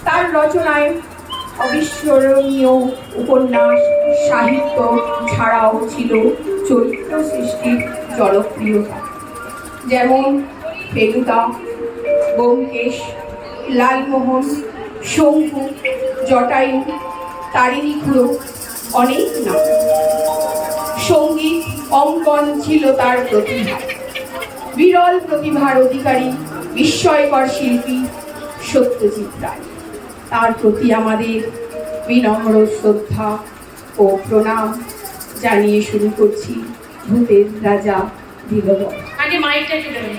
তার রচনায় অবিস্মরণীয় উপন্যাস সাহিত্য ছাড়াও ছিল চরিত্র সৃষ্টির জনপ্রিয়তা, যেমন ফেলুদা, ব্যোমকেশ, লালমোহন, শঙ্কু, জটায়ু, তারিণী খুড়ো, অনেক নাম। সঙ্গীত অঙ্কন ছিল তার প্রতিভা। বিরল প্রতিভার অধিকারী বিস্ময়কর শিল্পী সত্যজিৎ রায়। তার প্রতি আমাদের বিনম্র শ্রদ্ধা ও প্রণাম জানিয়ে শুরু করছি ভূতের রাজা দিলবর। আগে মাইকটা কেটে দেবেন।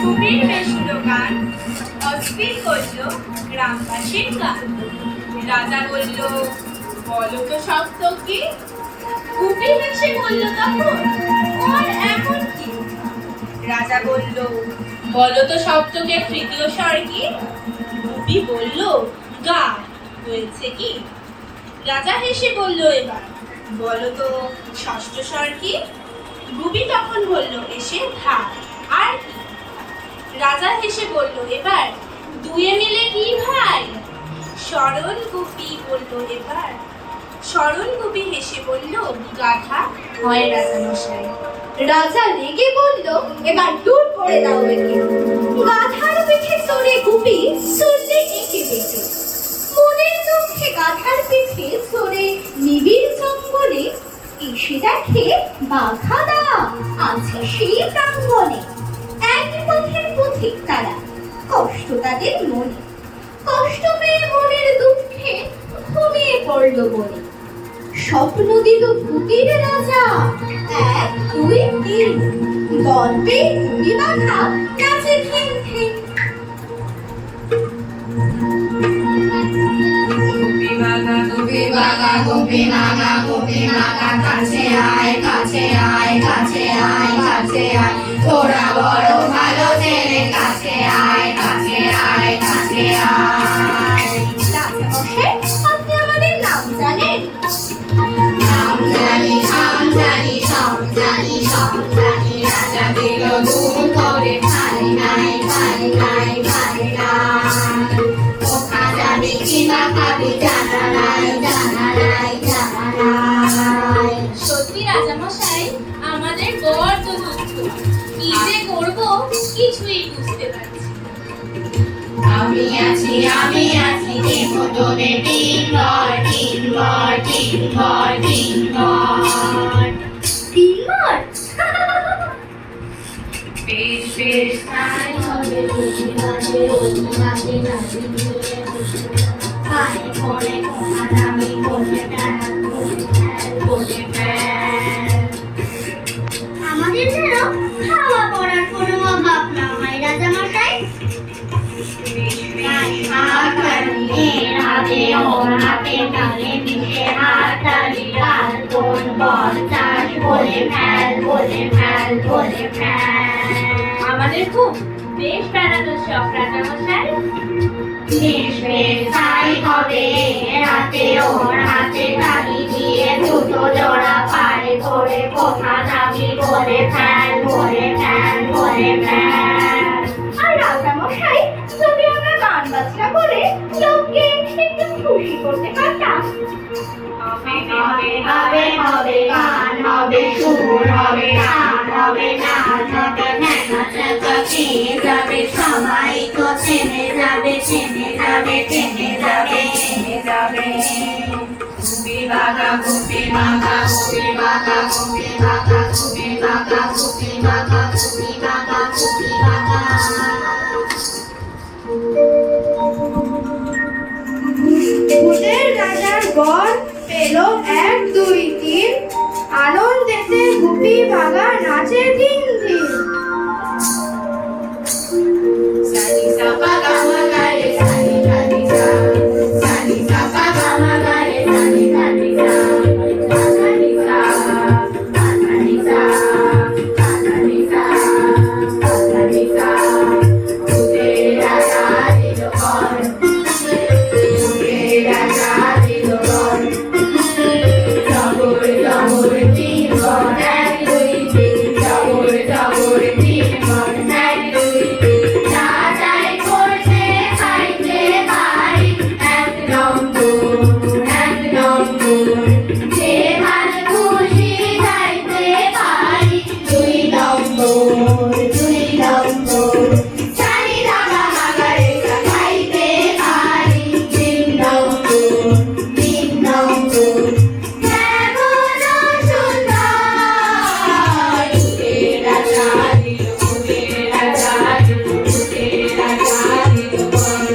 কুমির বেশুলো গান, অস্থির করলো গ্রামবাসীর গান। রাজা বলল, বলো তো শব্দ কি? গুপি হেসে বলল তখন, ওর এমন কি? রাজা বলল, বলো তো সপ্তকের তৃতীয় স্বর কি? গুপি বলল, গা। হয়েছে কি? রাজা হেসে বলল, এবার বলো তো ষষ্ঠ স্বর কি? গুপি তখন বলল এসে ধা। আর কি? রাজা হেসে বলল, এবার দুয়ে মিলে কি ভাই? সরল গুপি বলল এবার। সরল গুপি হেসে বলল, গাধা হয় রাজামশাই। রাজা রেগে বলল, এবার দূর করে দাও একে। গাধার পিঠে চড়ে গুপি চললে এঁকে বেঁকে। মনের দুঃখে গাধার পিঠে চড়ে নিবিড় জঙ্গলে এসে দেখে বাঘাদা আছে সেই প্রাঙ্গণে। একই পথের পথিক তারা, কষ্ট তাদের মনে। কষ্ট পেয়ে মনের দুঃখে ঘুমিয়ে পড়ল বনে। স্বপ্ন দিল ভূতের রাজা, 1 2 3 গল্পে গুপি বাঘা নাচে ধিন ধিন। গুপি বাঘা গুপি বাঘা গুপি বাঘা গুপি বাঘা, কাছে আয় কাছে আয় কাছে আয় কাছে আয়, তোরা বড় ভালো ছেলে, কাছে আয় কাছে আয় কাছে আয়। রাজামশাই, আপনি আমাদের নাম জানেন? নাম জানি নাম জানি সব জানি সব জানি, রাজা দিল দূর করে খাই নাই খাই নাই খাই নাই। কোথা যাবি কিনা খাবি জানা নাই জানা নাই জানা নাই। সত্যি রাজামশাই, আমাদের বড্ড দুঃখ, কি যে করবো কিছুই বুঝতে পারছি। আমি আছি দেব তোরে টিঙ্গর টিঙ্গর টিঙ্গর টিঙ্গর তিনবার বেশ বেশ তাই হবে, বুঝি নাচে বুঝি নাচে নাচে পায়ে পড়ে কোনা দামি বলে ফেল বলে ফেল। আমাদের যেন খাওয়া পড়ার কোনো অভাব না হয় রাজামশাই। হাতে ওর হাতে তালে মিশে হাত তালি লাল কোন বল চাষ বলে ফেল বলে ফেল বলে ফেল। আমাদের খুব বেশ বেড়ানোর শখ রাজামশাই। বেশ বেশ তাই হবে, হাতে ওর হাতে তালি দিয়ে দুটো জোড়া পায়ে ধরে কোথা যাবি বলে ফেল বলে ফেল বলে ফেল। আর রাজামশাই, যদি আমরা গান বাজনা করে লোককে একটু খুশি করতে পারতাম। হবে হবে হবে হবে গান হবে সুর হবে গান হবে নাচ হবে নাচা চেয়ে যাবে, সবাই তো চেনে যাবে চেনে যাবে চেনে যাবে চেনে যাবে। গুপি বাঘা গুপি বাঘা গুপি বাঘা গুপি বাঘা গুপি বাঘা গুপি বাঘা গুপি বাঘা গুপি বাঘা। ভূতের রাজার বর পেল 1 2 3, আনন্দেতে গুপি বাঘা নাচে ধিন ধিন। সানি সা পা গা মা গা রে সানি সানি সা, সানি সা পা গা মা গা রে সানি সানি সা, সানি সা সানি সা সানি সা সানি সা। ভূতের রাজা দিল বর, ভূতের রাজা দিল বর। দুই নম্বর সানি দা পা মা গা রে সা গাইতে পারি। তিন নম্বর কেমন সুন্দর বুকের আচারি বুকের আচারি বুকের আচারি কেমন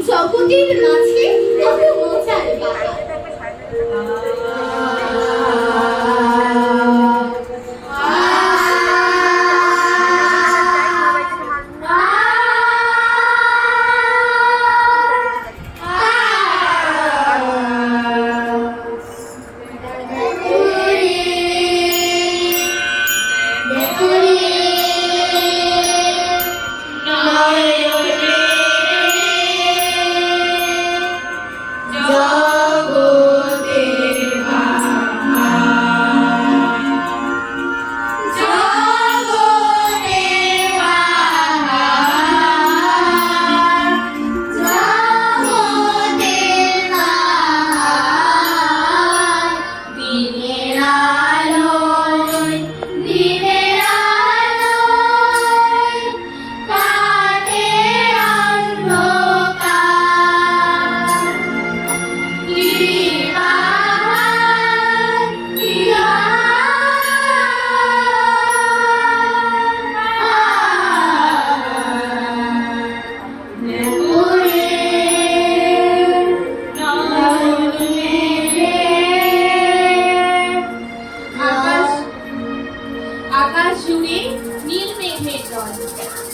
জগতের মাঝে কত মজার বাহার।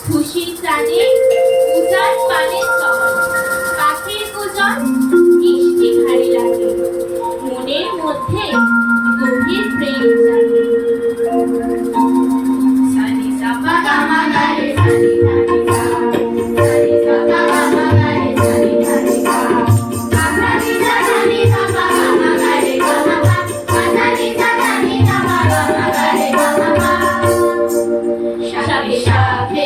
খুশি প্রাণে উজান পানে চল, পাখির কুজন মিষ্টি ভারী লাগে, মনের মধ্যে গভীর প্রেম জাগে। সানি সা পা গা মা গা রে সানি সানি সা, সানি সা পা গা মা গা রে সানি সানি সা, সানি সা সানি সা পা গা মা গা রে গা মা পা, সানি সা সানি সা পা গা মা গা রে গা মা পা। সাথে সাথে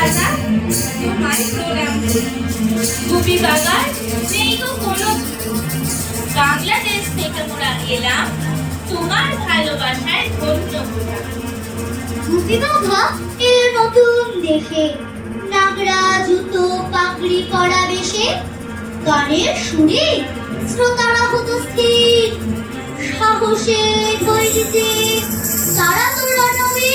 রাজা, তোমায় প্রণাম। গুপি বাগান নেই গো কোনো, বাংলাদেশ থেকে মোরা এলাম তোমার ভালোবাসায় ধন্য হলাম। গুপি বাঘা এর নতুন দেশে, নাগরা জুতো পাগড়ি পরা বেশে, গানের সুরে শ্রোতারা হতো স্থির, সাহসে ধৈর্যে তারা তোলা নবে।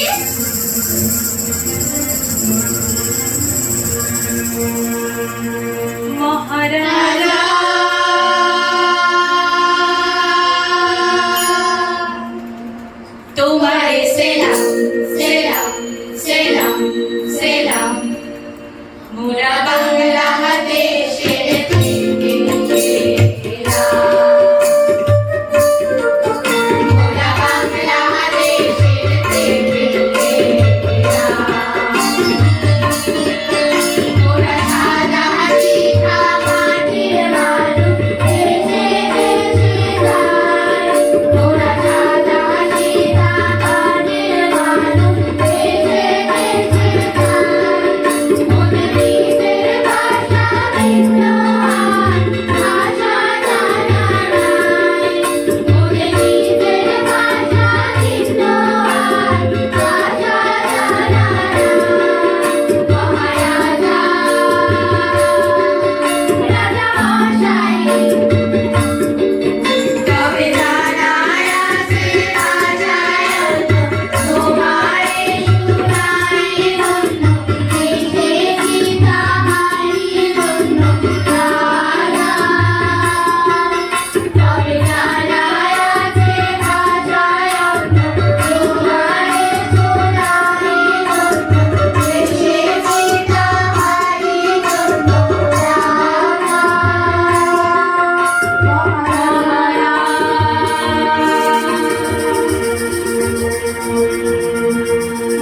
মহারাজা তোমারে সেলাম সেলাম সেলাম সেলাম, মোরা বাংলা দেশের থেকে এলাম। মোরা বাংলা দেশের থেকে এলাম। মোরা সাদা শিখা মাটির মানুষ, দেশে দেশে যাই। মোরা সাদা শিখা মাটির মানুষ, দেশে দেশে যাই। মনে নিজের ভাষা ভিন্ন হয়, ভাষা জানা নাই। মনে নিজের ভাষা ভিন্ন হয়, ভাষা জানা নাই। মহারাজা রাজা মশাই, তবে জানাই আছে রাজায় তোমারে শুনাই ধন্য, এসেছি তাহারি জন্য রাজা। তবে জানাই আছে রাজায় তোমারে শুনাই ধন্য, এসেছি তাহারি জন্য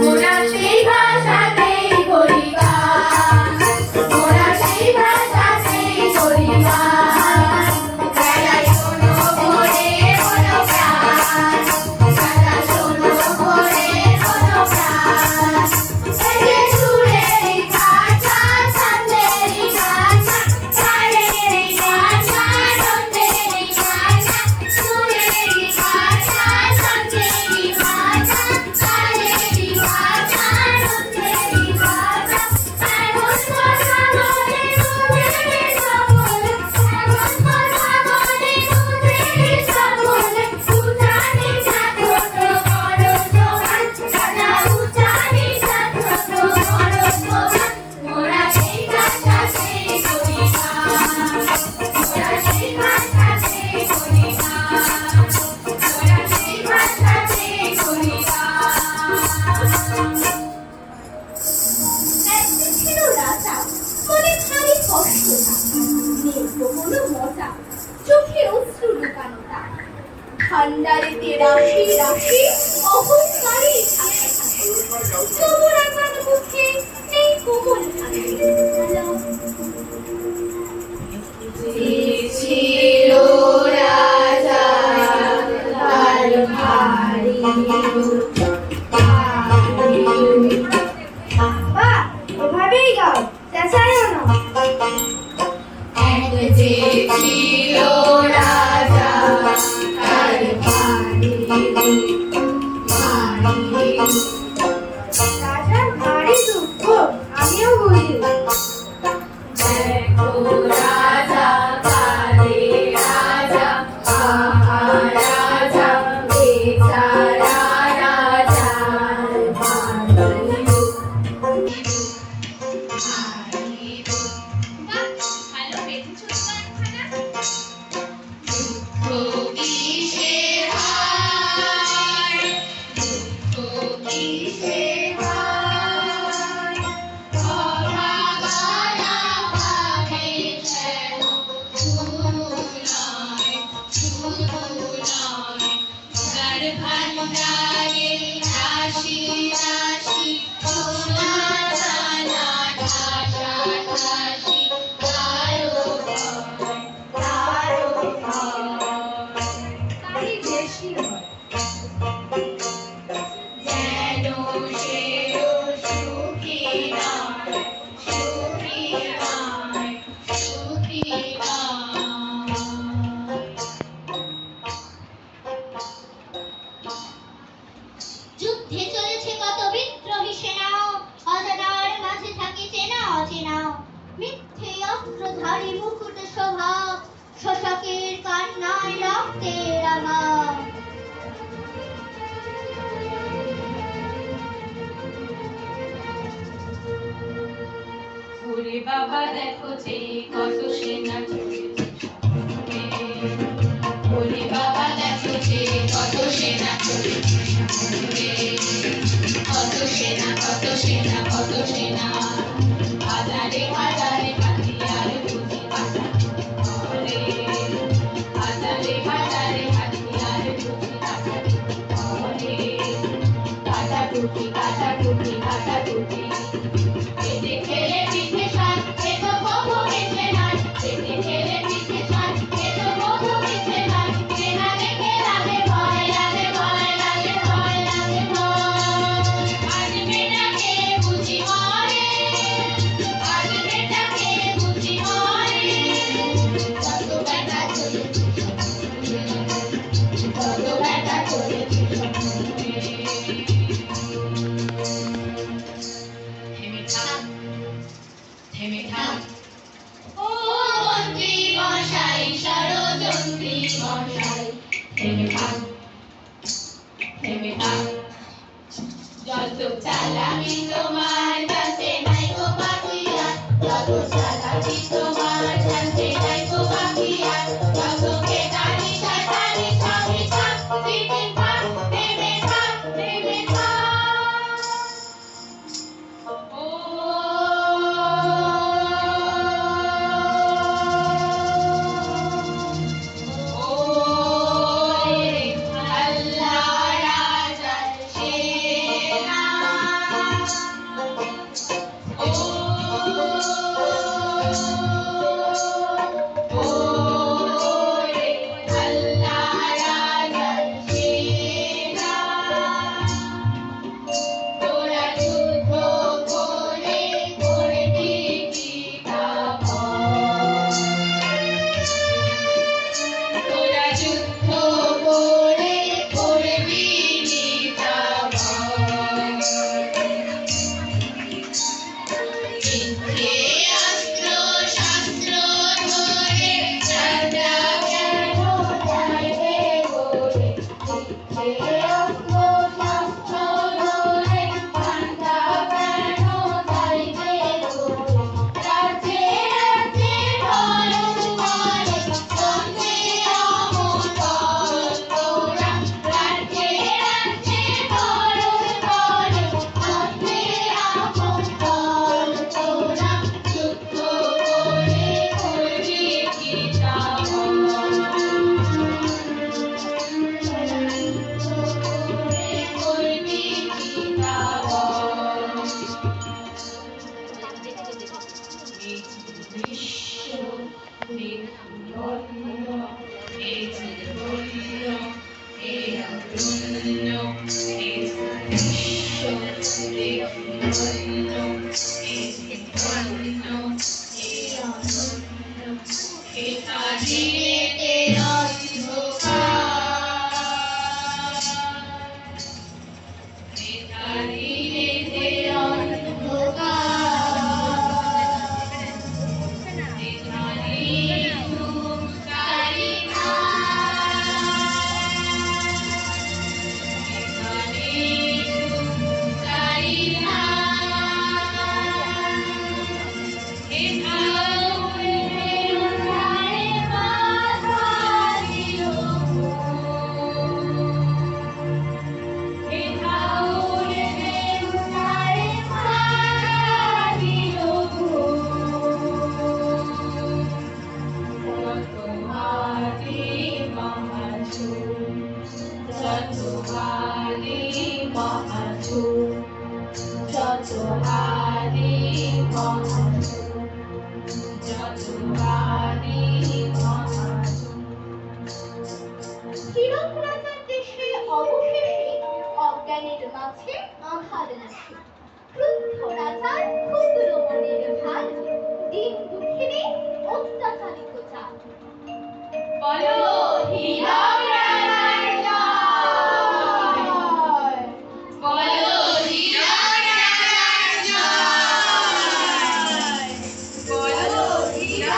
মোরা সেই ভাষাতেই করি গান, মোরা সেই ভাষাতেই করি গান। বেলায় শোনো ভোরে কোনো প্রাণ, বেলা শোনো ভোরে কোনো প্রাণ। এই যে সুরেরই ভাষা, ছন্দেরই ভাষা, তারেরই ভাষা, রন্ধ্রেরই ভাষা। সুরেরই ভাষা, ছন্দেরই ভাষা, তারেরই ভাষা, রন্ধ্রেরই ভাষা। এমন কথা বলে তোদের সকলে, এমন কথা বলে তোদের সকলে। উঠানি ছাত্র তো করো জোয়ান, রাজা উঠানি ছাত্র তো করো জোয়ান। মোরা সেই ভাষাতেই করি গান, মোরা সেই ভাষাতেই করি গান, মোরা সেই ভাষাতেই করি গান। একদিন ছিল রাজা, মনে ভারী কষ্ট তার, নেই তো কোনো মজা, চোখে অশ্রু লুকানো তার। ভান্ডারেতে রাশি রাশি অহংকারী হাসি হাসি, তবু রাজার মুখে নেই কোমল হাসি। ছিল রাজা তার ভারী বাবা, ওভাবেই গাও, চেঁচাইও না। এক যে ছিল রাজা তার ভারী ভারী। রাজার ভারী দুঃখ আমিও বুঝি। দেখো রাজা কাঁদে রাজা, আহা রাজা বেচারা রাজার ভারী ভারী। বাহ, ভালো বেঁধেছো তো গানখানা। দুঃখ কিসে হয়, দুঃখ কিসে হয়, অভাবনা ভাবে অস্ত্রধারী মুকুট শোভা, শোষকের কান্নায় রক্তের রাঙা। ওরে বাবা দেখো যে কত সেনা চলেছে সামনে। ওরে বাবা দেখো যে কত সেনা চলেছে সামনে। কত সেনা কত সেনা কত সেনা, হাজারে হাজারে হাতিয়ার বুঝি করে। হাজারে হাজারে হাতিয়ার বুঝি করে। কাটাকুটি কাটাকুটি কাটাকুটি, পেটে খেলে পিঠে সাজ, এ তো কবু মিছে নাচ। পেটে খেলে পিঠে সাজ, এ তো কবু মিছে নাচ। সেনা দেখে লাগে ভয়, লাগে ভয়, লাগে ভয়, লাগে ভয়। আজ মেয়েটাকে বুঝি মরে, আজ মেয়েটাকে বুঝি মরে। কত ব্যাটা চলেছে কত ব্যাটা চলেছে থেমে থাক, থেমে থাক। ও মন্ত্রী মশাই, ষড়যন্ত্রী মশাই, থেমে থাক, থেমে থাক। যত চালাকি তোমার জানতে নাই গো বাকিয়া, যত চালাকি তোমার জানতে নাই গো বাকিয়া। যত কেতানি শয়তানি সবই থাক, থেমে থাক, থেমে থাক, থেমে থাক। ও আল্লাহ রাজার সেনা, ও আল্লাহ রাজার সেনা। তোরা যুদ্ধ করে করবি কি কাজ? তোরা যুদ্ধ করে করবি কি কাজ? মিথ্যে অস্ত্র শাস্ত্র ধরে ঠান্ডা কেন চাইবে করে? মিথ্যে অস্ত্র শাস্ত্র ধরে ঠান্ডা কেন চাইবে করে? রাজ্যে রাজ্যে ঢলক মারে বন্দে অমঙ্গল তোরা। রাজ্যে রাজ্যে ঢলক মারে বন্দে অমঙ্গল তোরা। যুদ্ধ করে করবি কি কাজ? করবি কি কাজ? এই বিশ্ব নির্ধন্য, এই ধন্য, এই অরণ্য, এই বিশ্ব নির্ধন্য, এই ধন্য, এই অরণ্য, এই কাহিনীতে অন্ধকার, এই কাহিনীতে অন্ধকার। হিরক রাজার দেশে অবশেষে অজ্ঞানের মাঝে আঁধার নাশে। ক্রুদ্ধ রাজার ক্ষুদ্র মনের ভার, দিন দুঃখিনী অত্যাচারিত চাল। বলো হীরক রাজার জয়, বলো হীরক রাজার জয়, বলো হীরক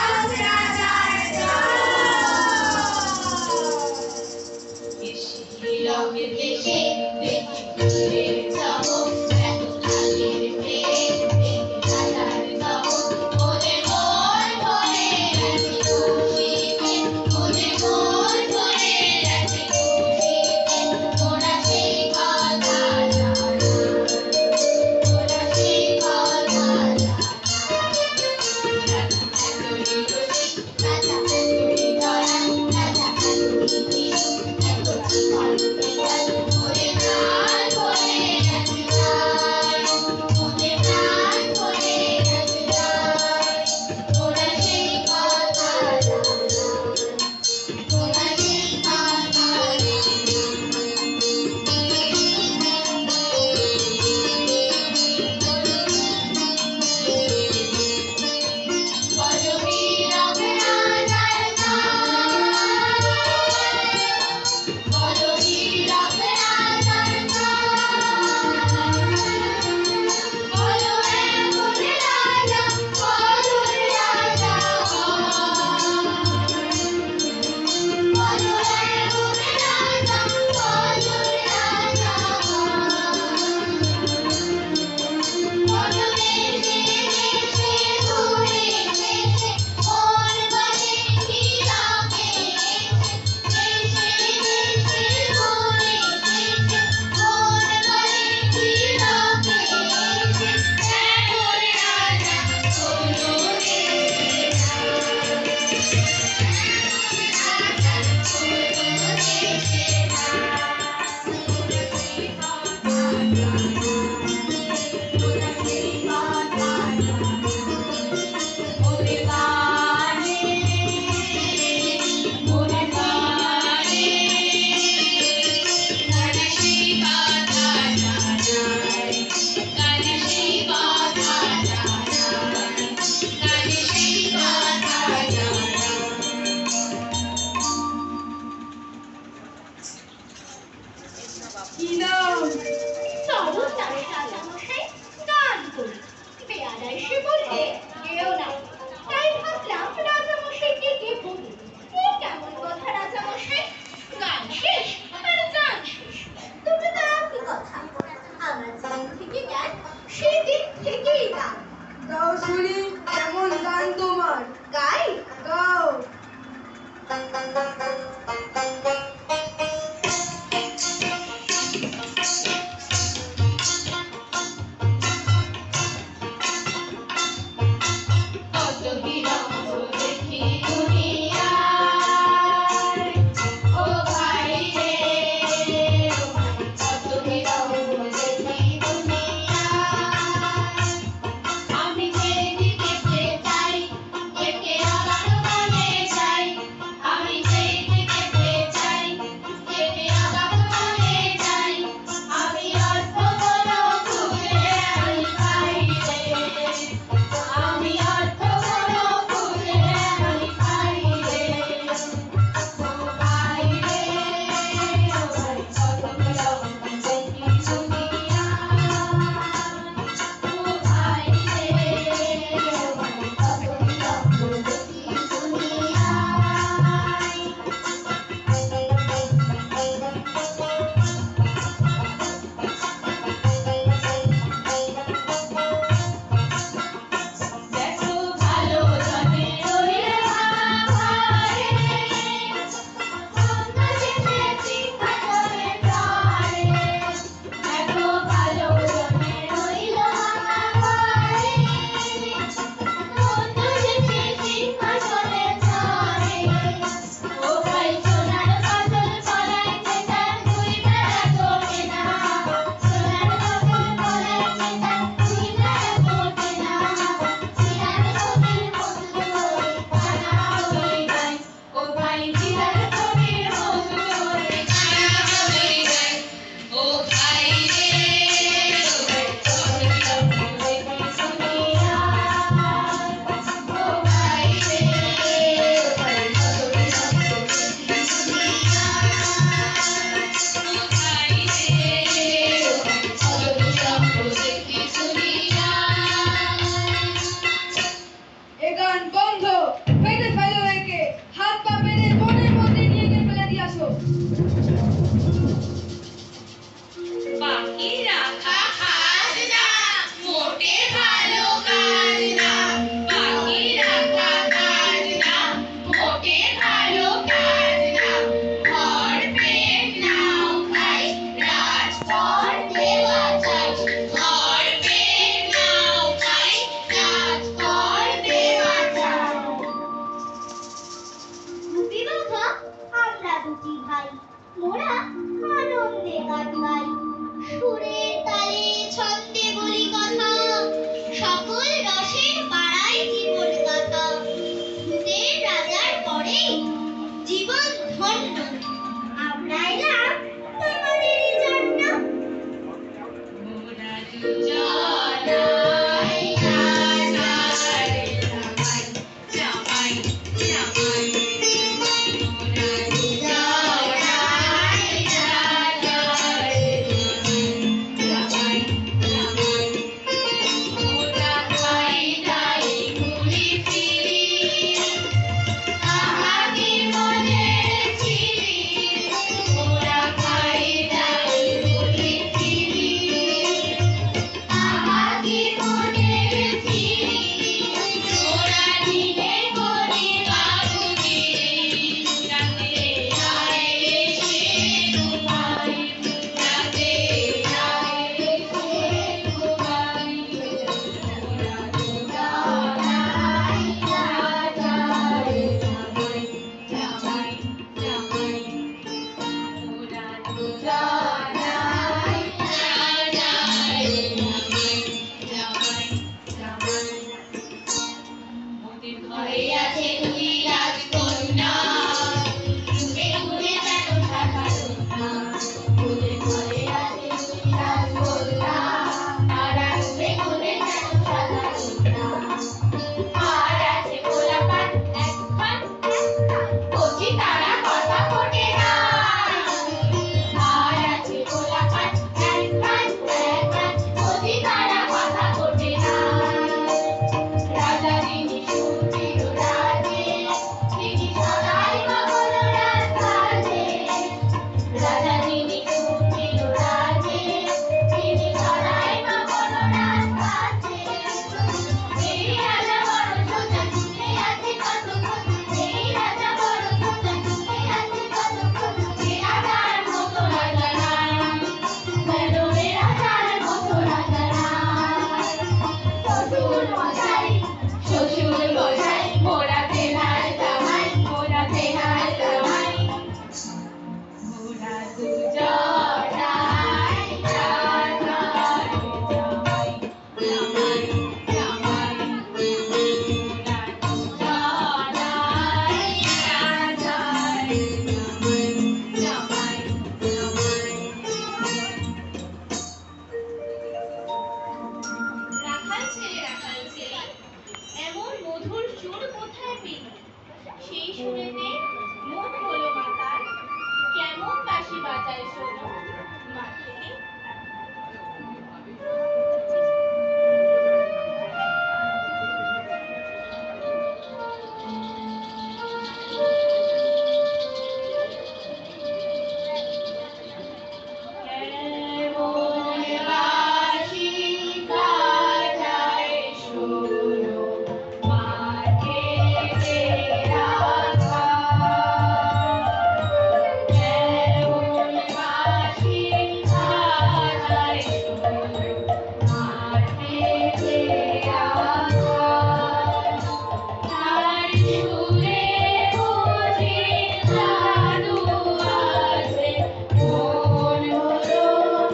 বললে কেউ না, তাই ভাবলাম রাজামশাই ডেকে বলি। এই কেমন কথা রাজামশাই, গান শেষ আর গান শেষ, দুটো তো একই কথা। আমরা যেদিন থেকে গান সেই দিন থেকেই গান। গাও শুনি কেমন গান তোমার। গাই গাও। কত বিরহ দেখি দুনিয়ায়, ও ভাই রে, কত বিরহ দেখি দুনিয়ায়। আমি যেদিকে চাই একে আবার বলে যাই, আমি যেদিকে চাই মশাই শ্বশুর মশাই মোরা তেনার জামাই মোরা তেনার জামাই মোরা দুজনাই রাজার জামাই জামাই জামাই মোরা দুজনাই রাজার জামাই জামাই রাখাল ছেলে এমন মধুর সুর কোথায় পেলি সেই সুরেতে মন হলো মাতাল কেমন বাঁশি বাজায় শোনো মাঠে কেমন বাঁশি বাজায় শোনো মাঠে রাখাল কেমন বাঁশি বাজায় শোনো মাঠে রাখাল তার সুরে বুঝি জাদু আছে মন হলো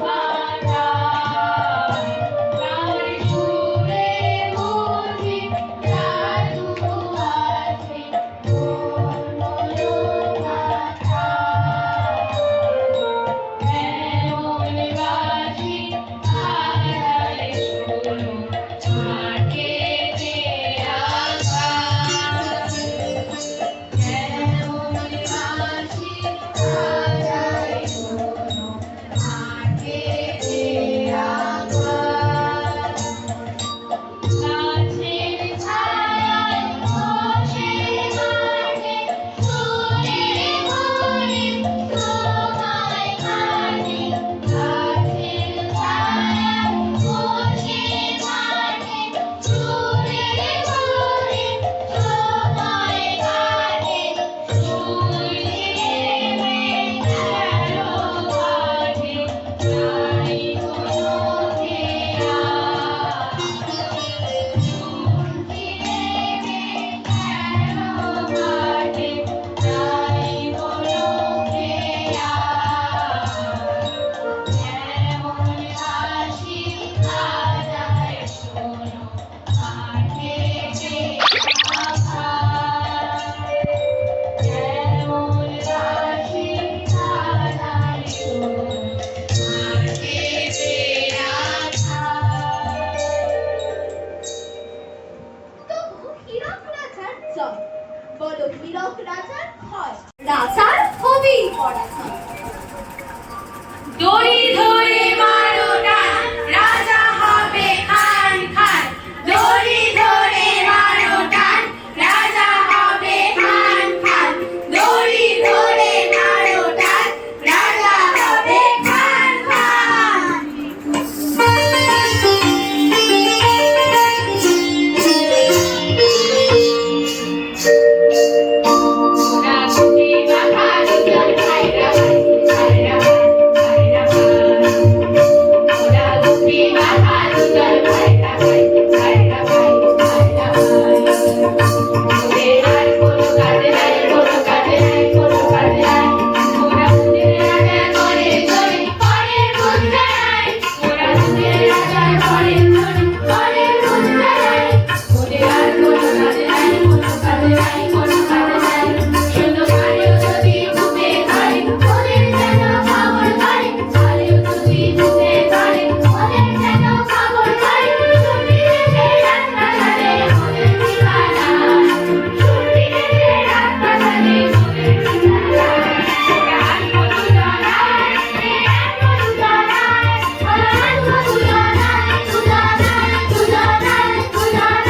মাতাল তার সুরে বুঝি জাদু আছে মন হলো মাতাল কেমন বাঁশি বাজায় শোনো মাঠে রাখাল কেমন বাঁশি বাজায় শোনো মাঠে রাখাল গাছের ছায়ায় বসে মাঠে সুরে ভরে তোমায় কাটে গাছের ছায়ায় বসে মাঠে সুরে ভরে তোমায় কাটে সূর্য নেমে গেল মাঠে নাই কোনো খেয়া তবু হীরক রাজার জয় বলো হীরক রাজার ক্ষয় রাজার হবেই পরাজয় দড়ি ধরে মারো টান রাজা হবে খান খান দড়ি ধরে মারো টান রাজা হবে খান খান দড়ি ধরে মারো টান রাজা হবে খান খান ওরা গুটি মাথা দুজন ভাইরা ভাই ভাইরা ভাই ভাইরা ভাই ওরা গুটি মাথা দুজন ভাইরা ভাই ভাইরা ভাই ভাইরা ভাই ওদের আর কোনো কাজে নাই কোনো কাজে নাই কোনো কাজে নাই ওরা ওদের রাজা করে চলে পরের বুঝতে নাই ওরা ওদের রাজা করে চলে পরের বুঝতে নাই ওদের আর কোনো কাজে নাই কোনো কাজে নাই কোনো কাজে নাই শুধু পারেও যদি বুঝে ধরে ওদের যেন খবর করে পারেও যদি বুঝে ধরে ওদের যেন খবর করে ছুটি এসে রাস্তা ঘাটে ওদের ঠিকানা ছুটি এসে রাস্তা ঘাটে ওদের ঠিকানা ওরা আনবো দুজনায় আনবো দুজনায় ওরা আনবো দুজনায় দুজনায় দুজনায় দুজনায়